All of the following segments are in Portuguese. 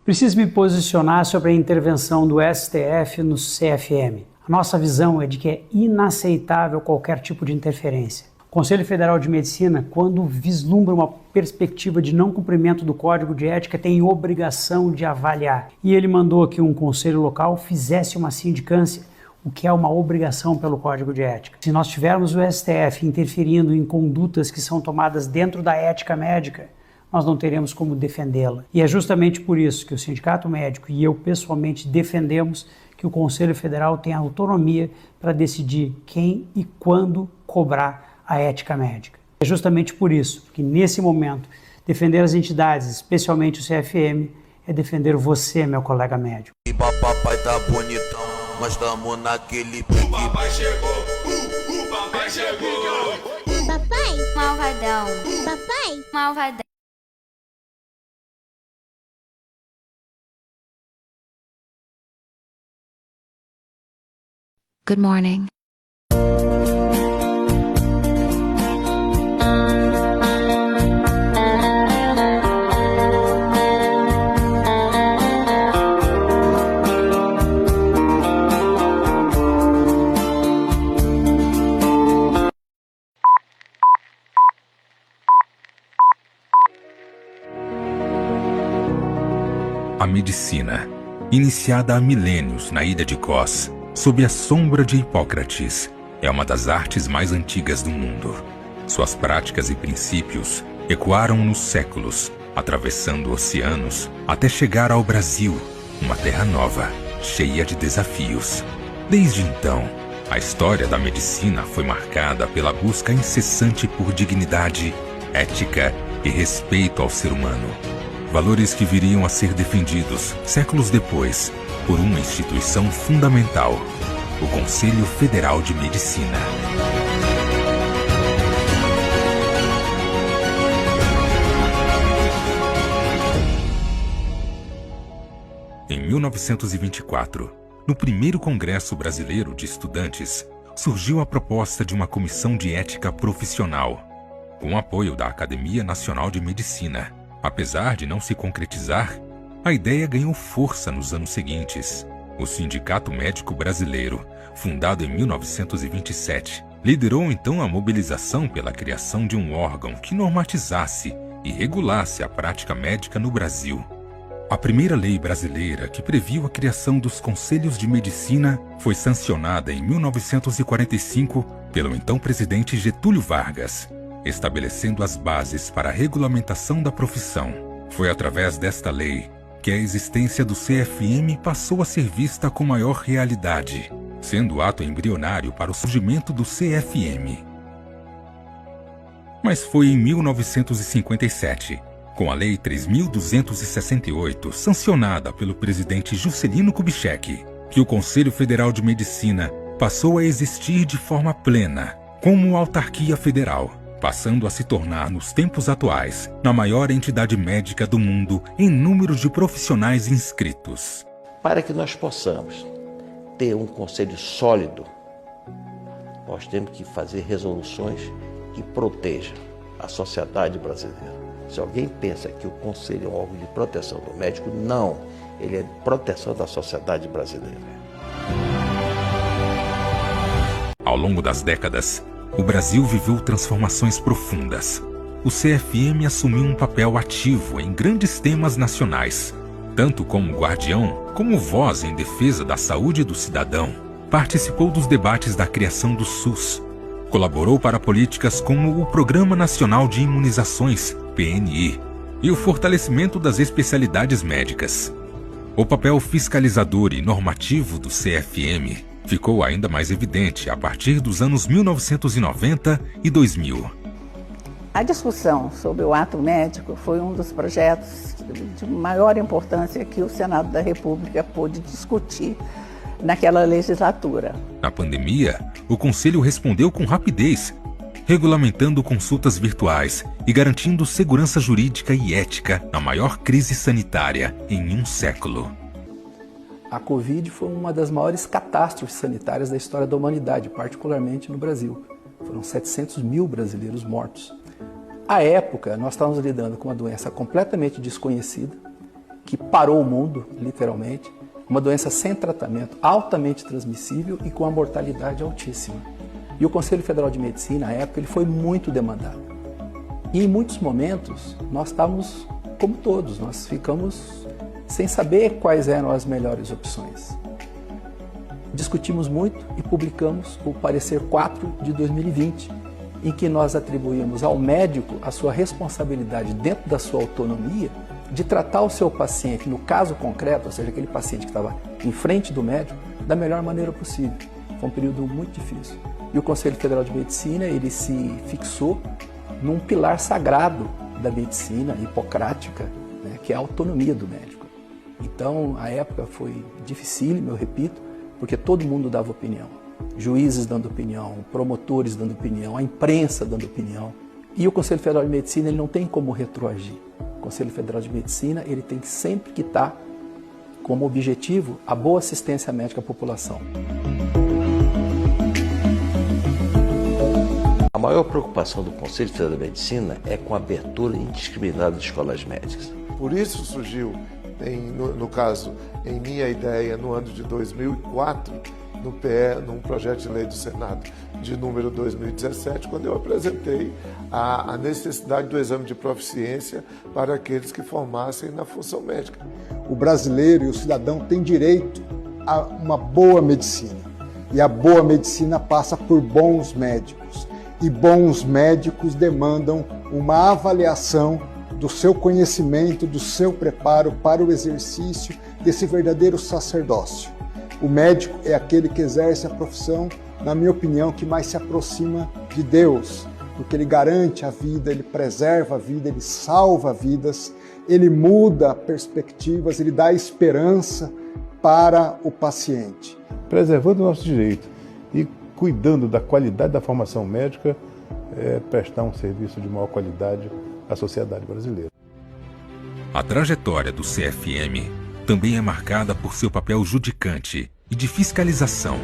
Preciso me posicionar sobre a intervenção do STF no CFM. A nossa visão é de que é inaceitável qualquer tipo de interferência. O Conselho Federal de Medicina, quando vislumbra uma perspectiva de não cumprimento do Código de Ética, tem obrigação de avaliar. E ele mandou que um conselho local fizesse uma sindicância, o que é uma obrigação pelo Código de Ética. Se nós tivermos o STF interferindo em condutas que são tomadas dentro da ética médica, nós não teremos como defendê-la. E é justamente por isso que o Sindicato Médico e eu pessoalmente defendemos que o Conselho Federal tenha autonomia para decidir quem e quando cobrar a ética médica. É justamente por isso que nesse momento defender as entidades, especialmente o CFM, é defender você, meu colega médico. E papai tá bonitão, nós tamo naquele pique. O papai chegou, o papai chegou. Papai, malvadão. Papai, malvadão. Good morning. A medicina, iniciada há milênios na ilha de Kos, sob a sombra de Hipócrates, é uma das artes mais antigas do mundo. Suas práticas e princípios ecoaram nos séculos, atravessando oceanos até chegar ao Brasil, uma terra nova, cheia de desafios. Desde então, a história da medicina foi marcada pela busca incessante por dignidade, ética e respeito ao ser humano. Valores que viriam a ser defendidos, séculos depois, por uma instituição fundamental, o Conselho Federal de Medicina. Em 1924, no primeiro Congresso Brasileiro de Estudantes, surgiu a proposta de uma comissão de ética profissional, com apoio da Academia Nacional de Medicina. Apesar de não se concretizar, a ideia ganhou força nos anos seguintes. O Sindicato Médico Brasileiro, fundado em 1927, liderou então a mobilização pela criação de um órgão que normatizasse e regulasse a prática médica no Brasil. A primeira lei brasileira que previu a criação dos Conselhos de Medicina foi sancionada em 1945 pelo então presidente Getúlio Vargas, estabelecendo as bases para a regulamentação da profissão. Foi através desta lei que a existência do CFM passou a ser vista com maior realidade, sendo o ato embrionário para o surgimento do CFM. Mas foi em 1957, com a Lei 3.268, sancionada pelo presidente Juscelino Kubitschek, que o Conselho Federal de Medicina passou a existir de forma plena, como autarquia federal, passando a se tornar, nos tempos atuais, na maior entidade médica do mundo em número de profissionais inscritos. Para que nós possamos ter um conselho sólido, nós temos que fazer resoluções que protejam a sociedade brasileira. Se alguém pensa que o conselho é um órgão de proteção do médico, não. Ele é de proteção da sociedade brasileira. Ao longo das décadas, o Brasil viveu transformações profundas. O CFM assumiu um papel ativo em grandes temas nacionais, tanto como guardião, como voz em defesa da saúde do cidadão. Participou dos debates da criação do SUS. Colaborou para políticas como o Programa Nacional de Imunizações, PNI, e o fortalecimento das especialidades médicas. O papel fiscalizador e normativo do CFM ficou ainda mais evidente a partir dos anos 1990 e 2000. A discussão sobre o ato médico foi um dos projetos de maior importância que o Senado da República pôde discutir naquela legislatura. Na pandemia, o Conselho respondeu com rapidez, regulamentando consultas virtuais e garantindo segurança jurídica e ética na maior crise sanitária em um século. A Covid foi uma das maiores catástrofes sanitárias da história da humanidade, particularmente no Brasil. Foram 700 mil brasileiros mortos. À época, nós estávamos lidando com uma doença completamente desconhecida, que parou o mundo, literalmente, uma doença sem tratamento, altamente transmissível e com uma mortalidade altíssima. E o Conselho Federal de Medicina, na época, ele foi muito demandado. E em muitos momentos, nós estávamos, como todos, nós ficamos sem saber quais eram as melhores opções. Discutimos muito e publicamos o parecer 4 de 2020, em que nós atribuímos ao médico a sua responsabilidade dentro da sua autonomia de tratar o seu paciente, no caso concreto, ou seja, aquele paciente que estava em frente do médico, da melhor maneira possível. Foi um período muito difícil. E o Conselho Federal de Medicina, ele se fixou num pilar sagrado da medicina hipocrática, né, que é a autonomia do médico. Então, a época foi dificílima, eu repito, porque todo mundo dava opinião. Juízes dando opinião, promotores dando opinião, a imprensa dando opinião. E o Conselho Federal de Medicina, ele não tem como retroagir. O Conselho Federal de Medicina, ele tem sempre que estar como objetivo a boa assistência médica à população. A maior preocupação do Conselho Federal de Medicina é com a abertura indiscriminada de escolas médicas. Por isso surgiu, no caso, em minha ideia, no ano de 2004, num projeto de lei do Senado de número 2017, quando eu apresentei a necessidade do exame de proficiência para aqueles que formassem na função médica. O brasileiro e o cidadão têm direito a uma boa medicina. E a boa medicina passa por bons médicos. E bons médicos demandam uma avaliação do seu conhecimento, do seu preparo para o exercício desse verdadeiro sacerdócio. O médico é aquele que exerce a profissão, na minha opinião, que mais se aproxima de Deus, porque ele garante a vida, ele preserva a vida, ele salva vidas, ele muda perspectivas, ele dá esperança para o paciente. Preservando o nosso direito e cuidando da qualidade da formação médica, prestar um serviço de maior qualidade à sociedade brasileira. A trajetória do CFM também é marcada por seu papel judicante e de fiscalização,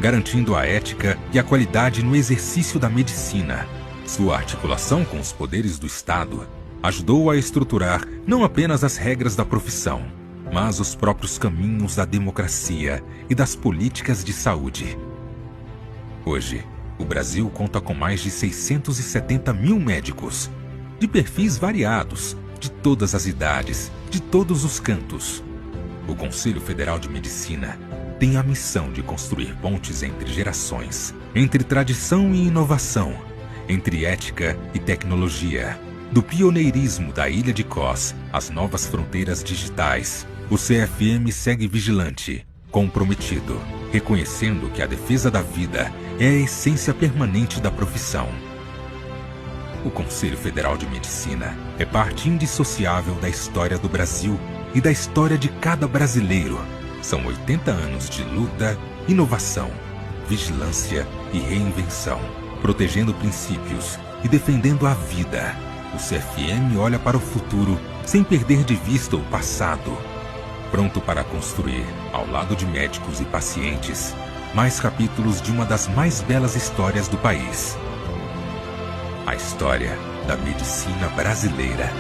garantindo a ética e a qualidade no exercício da medicina. Sua articulação com os poderes do Estado ajudou a estruturar não apenas as regras da profissão, mas os próprios caminhos da democracia e das políticas de saúde. Hoje, o Brasil conta com mais de 670 mil médicos, de perfis variados, de todas as idades, de todos os cantos. O Conselho Federal de Medicina tem a missão de construir pontes entre gerações, entre tradição e inovação, entre ética e tecnologia. Do pioneirismo da Ilha de Cós às novas fronteiras digitais, o CFM segue vigilante, comprometido, reconhecendo que a defesa da vida é a essência permanente da profissão. O Conselho Federal de Medicina é parte indissociável da história do Brasil e da história de cada brasileiro. São 80 anos de luta, inovação, vigilância e reinvenção, protegendo princípios e defendendo a vida. O CFM olha para o futuro sem perder de vista o passado, pronto para construir, ao lado de médicos e pacientes, mais capítulos de uma das mais belas histórias do país. A história da medicina brasileira.